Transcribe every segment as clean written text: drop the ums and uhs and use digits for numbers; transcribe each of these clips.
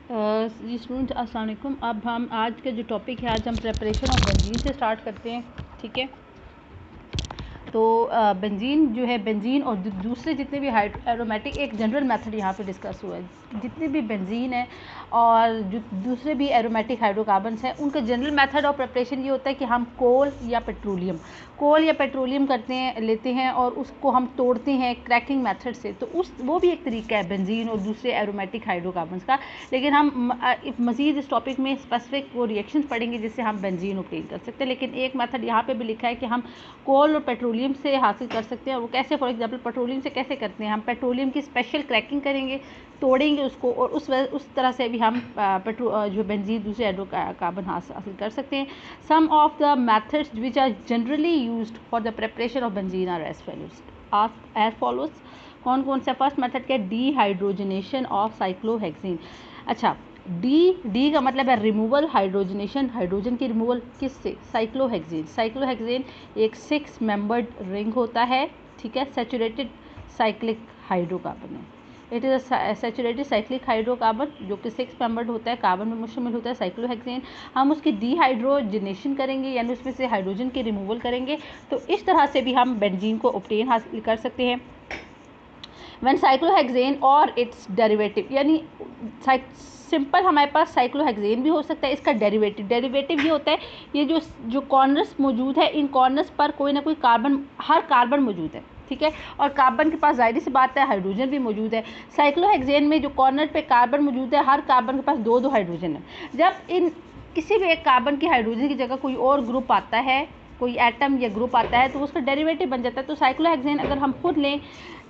जी student अस्सलाम वालेकुम। अब हम आज का जो टॉपिक है, आज हम प्रेपरेशन ऑफ बेंजीन से स्टार्ट करते हैं। ठीक है, तो बेंजीन जो है, बेंजीन और दूसरे जितने भी एरोमेटिक, एक जनरल मेथड यहाँ पे डिस्कस हुआ है। जितने भी बेंजीन है और जो दूसरे भी एरोमेटिक हाइड्रोकार्बन्स हैं, उनका जनरल मेथड ऑफ प्रिपरेशन ये होता है कि हम कोल या पेट्रोलियम लेते हैं और उसको हम तोड़ते हैं क्रैकिंग मेथड से। तो वो भी एक तरीका है बेंजीन और दूसरे एरोमेटिक हाइड्रोकार्बन्स का। लेकिन हम मज़ीद इस टॉपिक में स्पेसिफिक वो रिएक्शंस पढ़ेंगे जिससे हम बेंजीन ऑब्टेन कर सकते हैं। लेकिन एक मेथड यहाँ पे भी लिखा है कि हम कोल और पेट्रोलियम से हासिल कर सकते हैं। वो कैसे? फॉर एग्जांपल पेट्रोलियम से कैसे करते हैं? हम पेट्रोलियम की स्पेशल क्रैकिंग करेंगे, तोड़ेंगे उसको, और उस तरह से भी हम जो बेंजीन दूसरे हाइड्रोकार्बन हासिल कर सकते हैं। Some of the methods which are generally used for the preparation of benzene are as follows. कौन कौन सा? फर्स्ट मेथड क्या है? Dehydrogenation of cyclohexane. अच्छा, डी का मतलब है रिमूवल, हाइड्रोजनेशन, हाइड्रोजन की रिमूवल किससे? साइक्लोहेक्सेन एक 6 मेंबर्ड रिंग होता है। ठीक है, सैचुरेटेड साइक्लिक हाइड्रोकार्बन है। It is a saturated cyclic hydrocarbon जो कि 6 मेंबर्ड होता है, कार्बन में मुश्तमिल होता है साइक्लोहेक्सेन। हम उसकी डीहाइड्रोजनेशन करेंगे, यानी उसमें से हाइड्रोजन की रिमूवल करेंगे। तो इस तरह से भी हम बेंजीन को ऑब्टेन हासिल कर सकते हैं। व्हेन साइक्लोहेक्सेन और इट्स डेरिवेटिव, यानी सिंपल हमारे पास साइक्लोहेक्सेन भी हो सकता है, इसका डेरिवेटिव ये होता है, ये जो कॉर्नर्स मौजूद है, इन कॉर्नर्स पर कोई ना कोई हर कार्बन मौजूद है। ठीक है, और कार्बन के पास जाहिर सी बात है हाइड्रोजन भी मौजूद है। साइक्लोहेक्सेन में जो कॉर्नर पे कार्बन मौजूद है, हर कार्बन के पास दो हाइड्रोजन है। जब इन किसी भी एक कार्बन की हाइड्रोजन की जगह कोई और ग्रुप आता है, कोई एटम या ग्रुप आता है, तो उसका डेरिवेटिव बन जाता है। तो साइक्लोहेक्सेन अगर हम खुद लें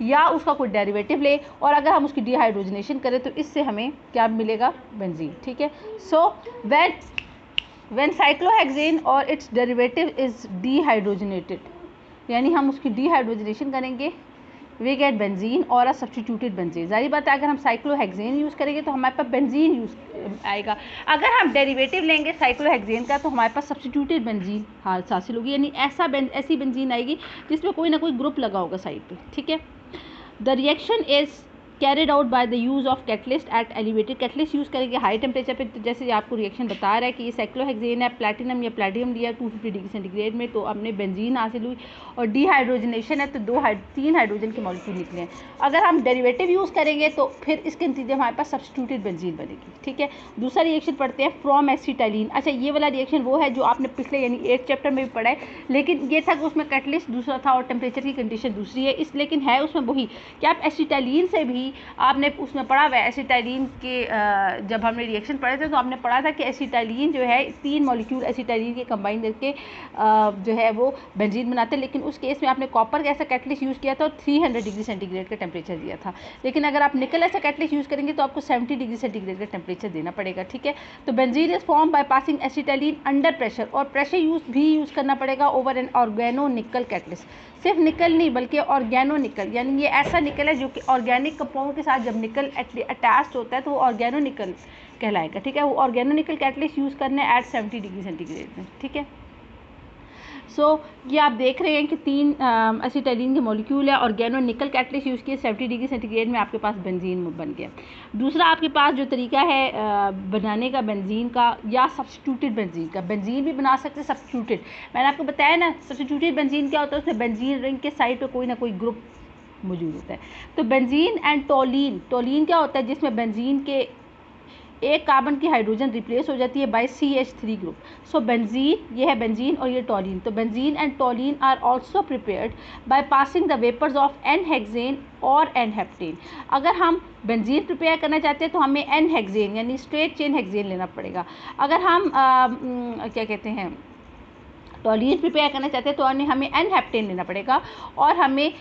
या उसका कोई डेरिवेटिव ले, और अगर हम उसकी डीहाइड्रोजनेशन करें, तो इससे हमें क्या मिलेगा? बेंजीन। ठीक है, सो व्हेन साइक्लोहेक्सेन और इट्स डेरिवेटिव इज डीहाइड्रोजनेटेड, यानी हम उसकी डीहाइड्रोजनेशन करेंगे, वी गेट बेंजीन और अ सब्स्टिट्यूटेड बेंजीन। जाहिर बात है अगर हम साइक्लोहेक्सेन यूज़ करेंगे तो हमारे पास बेंजीन यूज़ आएगा। अगर हम डेरिवेटिव लेंगे साइक्लोहेक्सेन का, तो हमारे पास सब्स्टिट्यूटेड बेंजीन हासिल होगी, यानी ऐसी बेंजीन आएगी जिसमें कोई ना कोई ग्रुप लगा होगा साइड पे। ठीक है, the reaction is carried out by the use of catalyst at elevated. Catalyst use करेंगे हाई टेम्परेचर पे। तो जैसे आपको रिएक्शन बता रहा है कि ये साइक्लोहेक्सेन है, प्लैटिनम या प्लैटिनम लिया 250 डिग्री सेंटीग्रेड में, तो हमने बेंजीन हासिल हुई, और डीहाइड्रोजनेशन है तो 3 हाइड्रोजन के मॉलिक्यूल निकले हैं। अगर हम डेरिवेटिव यूज़ करेंगे तो फिर इसके नतीजे हमारे पास सब्स्टिट्यूटेड बेंजीन बनेगी। ठीक है, दूसरा रिएक्शन पढ़ते हैं, फ्रॉम एसिटाइलिन। अच्छा, ये वाला रिएक्शन वो है जो आपने पिछले यानी 8th चैप्टर में भी पढ़ा है, लेकिन ये था कि उसमें कैटलिस्ट दूसरा था और टेम्परेचर की कंडीशन दूसरी है। लेकिन है उसमें वही कि आप एसिटाइलिन से भी आपने उसमें पढ़ा हुआ है। एसिटाइलिन के जब हमने रिएक्शन पढ़े थे तो हमने पढ़ा था कि एसिटाइलिन जो है 3 मॉलिक्यूल एसिटाइलिन के कंबाइन करके जो है वो बेंजीन बनाते हैं। लेकिन उस केस में आपने कॉपर का ऐसा कैटलिस्ट यूज़ किया था और 300 डिग्री सेंटीग्रेड का टेम्परेचर दिया था। लेकिन अगर आप निकल ऐसा कैटलिस्ट यूज़ करेंगे तो आपको 70 डिग्री सेंटीग्रेड का टेम्परेचर देना पड़ेगा। ठीक है, तो benzene is form by passing acetylene under pressure, और प्रेशर यूज़ करना पड़ेगा ओवर एन ऑर्गेनो निकल कैटलिस्ट। सिर्फ निकल नहीं बल्कि ऑर्गेनो निकल, यानी ये ऐसा निकल है जो कि ऑर्गेनिक कंपाउंड के साथ जब निकल अटैच्ड होता है तो वो ऑर्गेनो निकल कहलाएगा। ठीक है, वो ऑर्गेनो निकल कैटलिस्ट यूज़ करना है एट 70 डिग्री सेंटीग्रेड में। ठीक है, सो ये आप देख रहे हैं कि 3 एसिटाइलिन के मॉलिक्यूल है, ऑर्गेनो निकल कैटलिस्ट यूज़ किए, 70 डिग्री सेंटीग्रेड में आपके पास बेंजीन बन गया। दूसरा आपके पास जो तरीका है बनाने का बेंजीन का, या सब्स्टिट्यूटेड बेंजीन का, बेंजीन भी बना सकते हैं सब्स्टिट्यूटेड। मैंने आपको बताया ना सब्स्टिट्यूटेड बेंजीन क्या होता है, उसमें बेंजीन रिंग के साइड पर कोई ना कोई ग्रुप मौजूद होता है। तो बेंजीन एंड टोलीन क्या होता है, जिसमें बेंजीन के एक कार्बन की हाइड्रोजन रिप्लेस हो जाती है बाय CH3 ग्रुप। सो बेंजीन, ये है बेंजीन और ये टोलीन। तो benzene and toluene are also prepared by passing the vapours of n hexane और N-हेप्टेन। अगर हम बेंजीन प्रिपेयर करना चाहते हैं तो हमें N-हेक्सेन यानी स्ट्रेट चेन हेक्सेन लेना पड़ेगा। अगर हम क्या कहते हैं टोलीन प्रिपेयर करना चाहते हैं तो हमें N-हेप्टेन लेना पड़ेगा, और हमें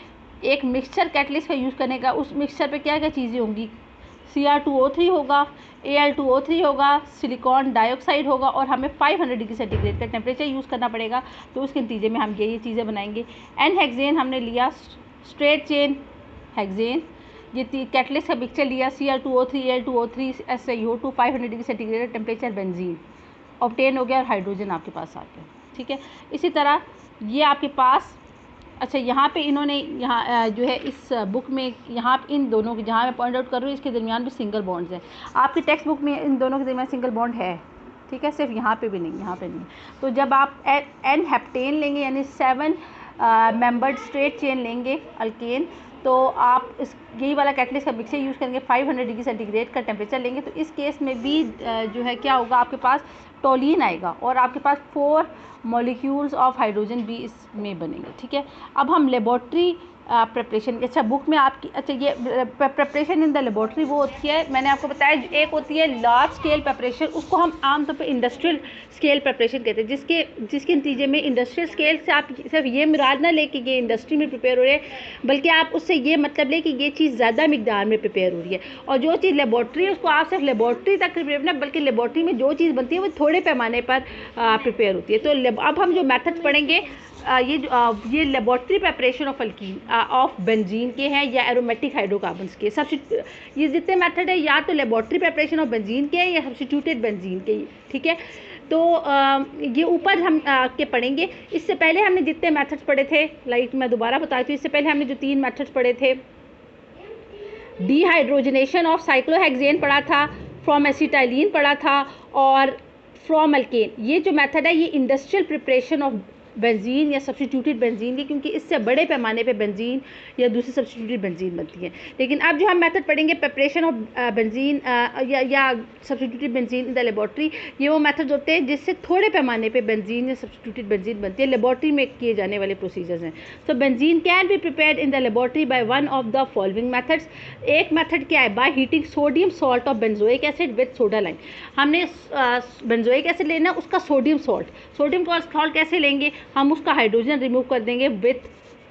एक मिक्सचर कैटलिस्ट का यूज़ करने का। उस मिक्सचर पे क्या क्या चीज़ें होंगी? Cr2O3 होगा, Al2O3 होगा, सिलिकॉन डाइऑक्साइड होगा, और हमें 500 डिग्री सेंटीग्रेड का टेम्परेचर यूज़ करना पड़ेगा। तो उसके नतीजे में हम ये चीज़ें बनाएंगे। N-हेक्सेन हमने लिया, स्ट्रेट चेन हेक्सेन, ये कैटलिस्ट का मिक्सचर लिया, Cr2O3 Al2O3 SiO2, 500 degree centigrade का टेम्परेचर, बेंजीन ऑब्टेन हो गया और हाइड्रोजन आपके पास आ गया। ठीक है, इसी तरह ये आपके पास अच्छा, यहाँ पे इन्होंने यहाँ जो है इस बुक में यहाँ इन दोनों के, जहाँ मैं पॉइंट आउट कर रही हूँ, इसके दरमियान भी सिंगल बॉन्ड्स हैं। आपकी टेक्स्ट बुक में इन दोनों के दरमियान सिंगल बॉन्ड है, ठीक है, सिर्फ यहाँ पे भी नहीं, यहाँ पे नहीं। तो जब आप एन हेप्टेन लेंगे यानी 7 मेंबर्ड स्ट्रेट चेन लेंगे अल्केन, तो आप इस यही वाला कैटलिस्ट का मिक्सर यूज़ करेंगे, 500 डिग्री सेंटीग्रेड का टेम्परेचर लेंगे, तो इस केस में भी जो है क्या होगा, आपके पास टोलिन आएगा और आपके पास 4 मॉलिक्यूल्स ऑफ हाइड्रोजन भी इसमें बनेंगे, ठीक है। अब हम लेबॉर्ट्री प्रिपरेशन, अच्छा बुक में आपकी, अच्छा ये प्रिपरेशन इन द लेबॉर्ट्री वो होती है, मैंने आपको बताया, एक होती है लार्ज स्केल प्रिपरेशन, उसको हम आमतौर पे इंडस्ट्रियल स्केल प्रिपरेशन कहते हैं, जिसके नतीजे में इंडस्ट्रियल स्केल से आप सिर्फ ये मुराद ना ले कि ये इंडस्ट्री में प्रिपेयर हो रहे हैं, बल्कि आप उससे ये मतलब ले कि ये चीज़ ज़्यादा मिकदार में प्रिपेयर हो रही है, और जो चीज़ लेबॉर्ट्री है उसको आप सिर्फ लेबॉर्ट्री तक प्रिपेयर ना, बल्कि लेबॉर्ट्री में जो चीज़ बनती है वो थोड़े पैमाने पर प्रिपेयर होती है। तो अब हम जो मेथड पढ़ेंगे ये laboratory preparation of alkyne of benzene के हैं या एरोमेटिक हाइड्रोकार्बन्स के। ये जितने मेथड है या तो लेबॉर्ट्री प्रिपरेशन ऑफ बेंजीन के हैं या सब्स्टिट्यूटेड बेंजीन के, ठीक है। तो ये ऊपर हम के पढ़ेंगे। इससे पहले हमने जितने मेथड्स पढ़े थे, लाइक मैं दोबारा बताती हूँ, इससे पहले हमने जो 3 मेथड्स पढ़े थे, डीहाइड्रोजनेशन ऑफ साइक्लोहेक्सेन पढ़ा था, फ्रॉम एसिटाइलिन पढ़ा था, और फ्रॉम अल्केन। ये जो मेथड है ये इंडस्ट्रियल प्रिपरेशन ऑफ बेंजीन या सब्स्टिट्यूटेड बेंजीन की, क्योंकि इससे बड़े पैमाने पे बेंजीन या दूसरी सब्स्टिट्यूटेड बेंजीन बनती है। लेकिन अब जो हम मेथड पढ़ेंगे प्रिपरेशन ऑफ बेंजीन या substituted benzene in the laboratory, ये वो मेथड्स होते हैं जिससे थोड़े पैमाने पे बेंजीन या सब्स्टिट्यूटेड बेंजीन बनती है, लेबॉर्ट्री में किए जाने वाले प्रोसीजर्स हैं। सो benzene can be prepared in the laboratory by one of the following methods. एक मेथड क्या है, by heating sodium salt of benzoic acid with soda lime. हमने बेंजोइक एसिड लेना, उसका सोडियम सॉल्ट कैसे लेंगे, हम उसका हाइड्रोजन रिमूव कर देंगे विथ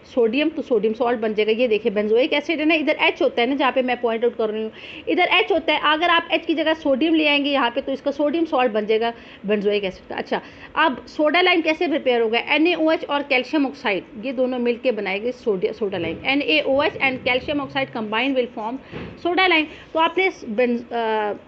सोडियम, तो सोडियम सॉल्ट बन जाएगा। ये देखिए बेंजोइक एसिड है ना, इधर H होता है ना, जहाँ पे मैं पॉइंट आउट कर रही हूँ, इधर H होता है, अगर आप H की जगह सोडियम ले आएंगे यहाँ पे, तो इसका सोडियम सॉल्ट बन जाएगा बेंजोइक एसिड का। अच्छा, अब सोडा लाइम कैसे प्रिपेयर होगा, NaOH और कैल्शियम ऑक्साइड, ये दोनों मिलकर बनाएंगे soda lime. NaOH and calcium oxide combine will form soda lime. तो आपने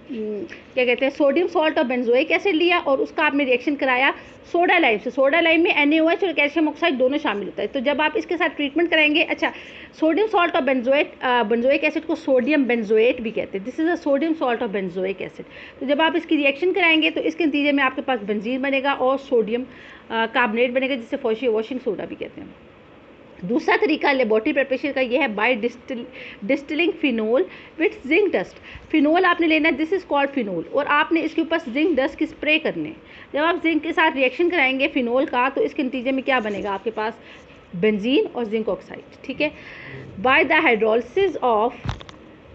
क्या कहते हैं, सोडियम सॉल्ट और बेंजोइक एसिड लिया और उसका आपने रिएक्शन कराया सोडा लाइम से। सोडा लाइम में NaOH और कैल्शियम ऑक्साइड दोनों शामिल होता है। तो जब आप इसके साथ ट्रीटमेंट कराएंगे, अच्छा सोडियम सॉल्ट और बेंजोइक एसिड को सोडियम बेंजोएट भी कहते हैं, this is a sodium salt और बेंजोइक एसिड। तो जब आप इसकी रिएक्शन कराएंगे तो इसके नतीजे में आपके पास बेंजीन बनेगा और सोडियम कार्बोनेट बनेगा, जिससे वॉशिंग सोडा भी कहते हैं। दूसरा तरीका लेबॉर्ट्री प्रिपरेशन का ये है by distilling phenol with zinc dust. Phenol आपने लेना है, दिस इज कॉल्ड फिनोल, और आपने इसके ऊपर जिंक डस्ट की स्प्रे करने। जब आप जिंक के साथ रिएक्शन कराएंगे फिनोल का, तो इसके नतीजे में क्या बनेगा, आपके पास बेंजीन और जिंक ऑक्साइड, ठीक है। By the hydrolysis of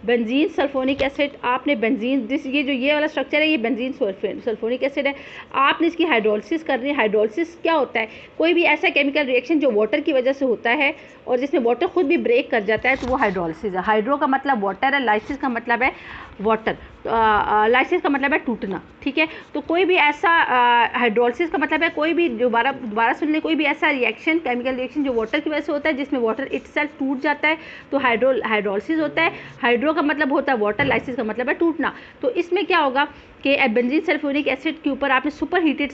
benzene sulphonic acid, आपने बेंजीन ये वाला स्ट्रक्चर है, ये बेंजीन सल्फोनिक एसिड है, आपने इसकी हाइड्रोलिसिस करनी है। हाइड्रोलिसिस क्या होता है, कोई भी ऐसा केमिकल रिएक्शन जो वाटर की वजह से होता है और जिसमें वाटर खुद भी ब्रेक कर जाता है, तो वो हाइड्रोलिसिस है। हाइड्रो का मतलब वाटर है, लाइसिस का मतलब है वाटर, लाइसिस का मतलब है टूटना, ठीक है। तो कोई भी ऐसा हाइड्रोलिसिस का मतलब है कोई भी, दोबारा सुन लें, कोई भी ऐसा रिएक्शन, केमिकल रिएक्शन जो वाटर की वजह से होता है, जिसमें वाटर इटसेल्फ टूट जाता है, तो हाइड्रोलिसिस होता है। हाइड्रो का मतलब होता है वाटर, लाइसिस का मतलब है टूटना। तो इसमें क्या होगा कि बेंजीन सल्फोनिक एसिड के ऊपर आपने सुपर हीटेड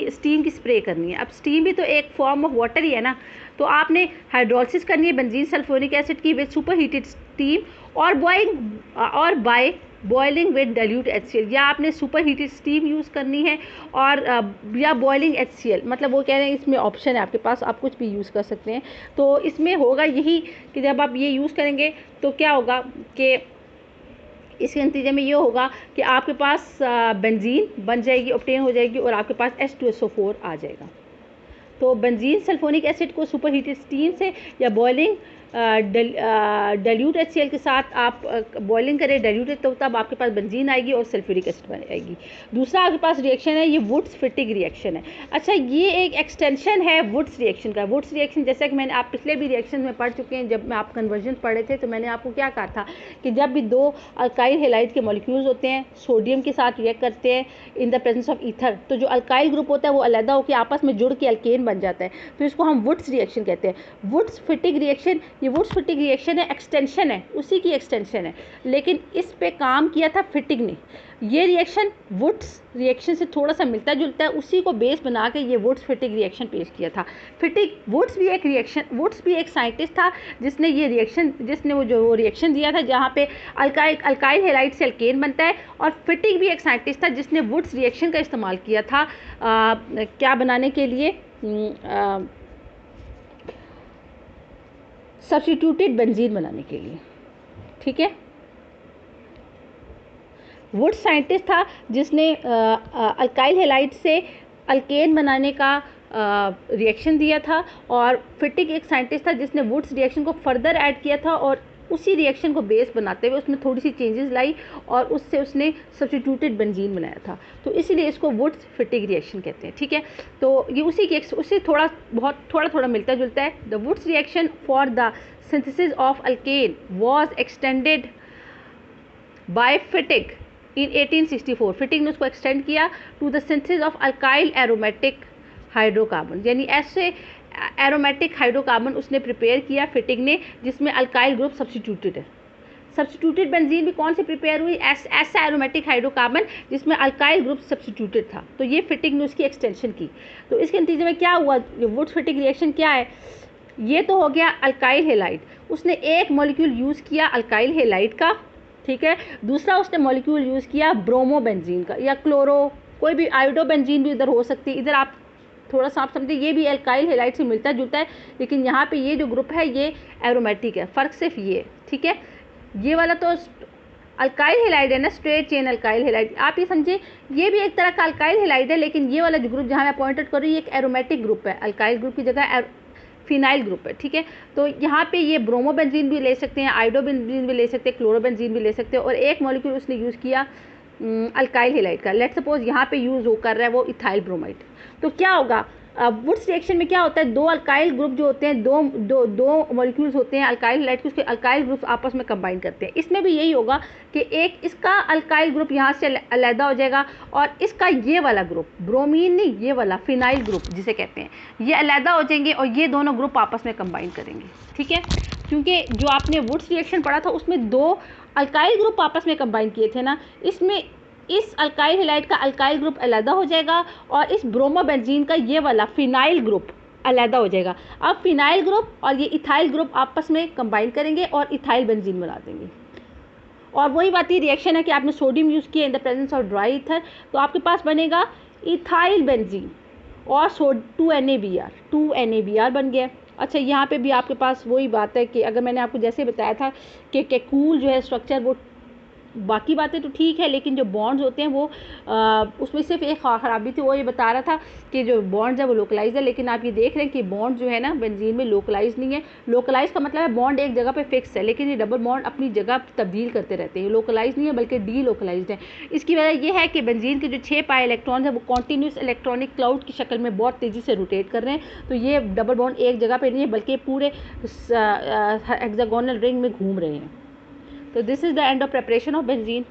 स्टीम की स्प्रे करनी है। अब स्टीम भी तो एक फॉर्म ऑफ वाटर ही है ना, तो आपने हाइड्रोलिसिस करनी है बेंजीन सल्फोनिक एसिड की विद सुपर हीटेड स्टीम और by boiling with dilute HCl, या आपने सुपर हीटेड स्टीम यूज़ करनी है और या बॉइलिंग HCl, मतलब वो कह रहे हैं इसमें ऑप्शन है आपके पास, आप कुछ भी यूज़ कर सकते हैं। तो इसमें होगा यही कि जब आप ये यूज़ करेंगे तो क्या होगा कि इसके नतीजे में ये होगा कि आपके पास बेंजीन बन जाएगी, ऑब्टेन हो जाएगी, और आपके पास H2SO4 आ जाएगा। तो बेंजीन सल्फोनिक एसिड को सुपर हीटेड स्टीम से या बॉइलिंग डाइल्यूट HCl के साथ आप बॉइलिंग करें डाइल्यूटेड, तो तब आपके पास बेंजीन आएगी और सल्फ्यूरिक एसिड बन आएगी। दूसरा आपके पास रिएक्शन है, ये वुड्स फिटिंग रिएक्शन है। अच्छा, ये एक एक्सटेंशन है वुड्स रिएक्शन का। वुड्स रिएक्शन जैसा कि मैंने आप पिछले भी रिएक्शन में पढ़ चुके हैं, जब मैं आप कन्वर्जन पढ़े थे, तो मैंने आपको क्या कहा था कि जब भी 2 अल्काइल हैलाइड के मॉलिक्यूल्स होते हैं, सोडियम के साथ रिएक्ट करते हैं in the presence of ether, तो जो अल्काइल ग्रुप होता है वो अलग होकर आपस में जुड़ के अल्केन बन जाता है, तो इसको हम वुड्स रिएक्शन कहते हैं। वुड्स फिटिंग रिएक्शन ये वुड्स फिटिंग रिएक्शन है, एक्सटेंशन है, उसी की एक्सटेंशन है, लेकिन इस पे काम किया था फिटिंग ने। ये रिएक्शन वुड्स रिएक्शन से थोड़ा सा मिलता जुलता है, उसी को बेस बना के ये वुड्स फिटिंग रिएक्शन पेश किया था। वुड्स भी एक साइंटिस्ट था जिसने वो रिएक्शन दिया था जहाँ पे अल्काइल हैलाइड से अल्केन बनता है, और फिटिंग भी एक साइंटिस्ट था जिसने वुड्स रिएक्शन का इस्तेमाल किया था क्या बनाने के लिए, सब्स्टिट्यूटेड बेंजीन बनाने के लिए। ठीक है, वुड साइंटिस्ट था जिसने अल्काइल हैलाइड से अल्केन बनाने का रिएक्शन दिया था, और फिटिंग एक साइंटिस्ट था जिसने वुड्स रिएक्शन को फर्दर ऐड किया था और उसी रिएक्शन को बेस बनाते हुए उसमें थोड़ी सी चेंजेस लाई और उससे उसने सब्स्टिट्यूटेड बेंजीन बनाया था। तो इसीलिए इसको वुड्स फिटिंग रिएक्शन कहते हैं। ठीक है, तो ये उससे थोड़ा मिलता जुलता है। The Wurtz reaction for the synthesis of alkane was extended by Fittig in 1864। Fittig ने उसको एक्सटेंड किया to the synthesis of alkyl aromatic hydrocarbon, यानी ऐसे एरोमेटिक हाइड्रोकार्बन उसने प्रिपेयर किया फिटिंग ने जिसमें अल्काइल ग्रुप सब्स्टिट्यूटेड है। सब्स्टिट्यूटेड बेंजीन भी कौन से प्रिपेयर हुई, ऐसा एरोमेटिक हाइड्रोकार्बन जिसमें अल्काइल ग्रुप सब्स्टिट्यूटेड था। तो ये फिटिंग ने उसकी एक्सटेंशन की। तो इसके नतीजे में क्या हुआ, वुड्स फिटिंग रिएक्शन क्या है, ये तो हो गया अल्काइल हैलाइड, उसने एक मॉलिक्यूल यूज़ किया अल्काइल हैलाइड का। ठीक है, दूसरा उसने मॉलिक्यूल यूज़ किया ब्रोमो बेंजीन का या क्लोरो, कोई भी आयोडो बेंजीन भी इधर हो सकती है। इधर आप थोड़ा सा आप समझे ये भी अल्काइल हैलाइड से मिलता जुलता है, लेकिन यहाँ पे ये जो ग्रुप है ये एरोमेटिक है, फ़र्क सिर्फ ये। ठीक है, ये वाला तो अल्काइल हैलाइड है ना, स्ट्रेट चेन अल्काइल हैलाइड, आप ये समझे ये भी एक तरह का अल्काइल हैलाइड है, लेकिन ये वाला जो ग्रुप जहाँ मैं पॉइंट आउट कर रही हूँ ये एक एरोमेटिक ग्रुप है, अल्काइल ग्रुप की जगह फिनाइल ग्रुप है। ठीक है, तो यहाँ पे ये ब्रोमो बेंजीन भी ले सकते हैं, आयोडो बेंजीन भी ले सकते हैं, क्लोरो बेंजीन भी ले सकते हैं, और एक मॉलिक्यूल उसने यूज़ किया अल्काइल हैलाइड का। लेट्स सपोज यहाँ पे यूज़ हो कर रहा है वो इथाइल ब्रोमाइड। तो क्या होगा, वुड्स रिएक्शन में क्या होता है, दो अल्काइल ग्रुप जो होते हैं, दो मॉलिक्यूल्स होते हैं अल्काइल हैलाइड के, उसके अल्काइल ग्रुप्स आपस में कंबाइन करते हैं। इसमें भी यही होगा कि एक इसका अल्काइल ग्रुप यहाँ से अलहदा हो जाएगा और इसका ये वाला ग्रुप, ब्रोमीन नहीं ये वाला फिनाइल ग्रुप जिसे कहते हैं, ये अलहदा हो जाएंगे और ये दोनों ग्रुप आपस में कंबाइन करेंगे। ठीक है, क्योंकि जो आपने वुड्स रिएक्शन पढ़ा था उसमें दो अल्काइल ग्रुप आपस में कंबाइन किए थे ना, इसमें इस अल्काइल हैलाइड का अल्काइल ग्रुप अलहदा हो जाएगा और इस ब्रोमो बेंजीन का ये वाला फिनाइल ग्रुप अलहदा हो जाएगा। अब फिनाइल ग्रुप और ये इथाइल ग्रुप आपस में कंबाइन करेंगे और इथाइल बेंजीन बना देंगे। और वही बात, ये रिएक्शन है कि आपने सोडियम यूज़ किया in the presence of dry ether, तो आपके पास बनेगा इथाइल बेंजीन और 2 NaBr बन गया। अच्छा, यहाँ पे भी आपके पास वही बात है कि अगर मैंने आपको जैसे बताया था कि कैकूल जो है स्ट्रक्चर, वो बाकी बातें तो ठीक है, लेकिन जो बॉन्ड्स होते हैं वो उसमें सिर्फ एक ख़राबी थी, वो ये बता रहा था कि जो बॉन्ड्स है वो लोकलाइज है, लेकिन आप ये देख रहे हैं कि बॉन्ड जो है ना बेंजीन में लोकलाइज नहीं है। लोकलाइज का मतलब है बॉन्ड एक जगह पे फिक्स है, लेकिन ये डबल बॉन्ड अपनी जगह तब्दील करते रहते हैं। लोकलाइज नहीं है बल्कि डी लोकलाइज है। इसकी वजह यह है कि बेंजीन के जो 6 पाई इलेक्ट्रॉन है वो कॉन्टीन्यूस इलेक्ट्रॉनिक क्लाउड की शक्ल में बहुत तेज़ी से रोटेट कर रहे हैं, तो ये डबल बॉन्ड एक जगह पर नहीं है बल्कि पूरे हेक्सागोनल रिंग में घूम रहे हैं। So this is the end of preparation of benzene.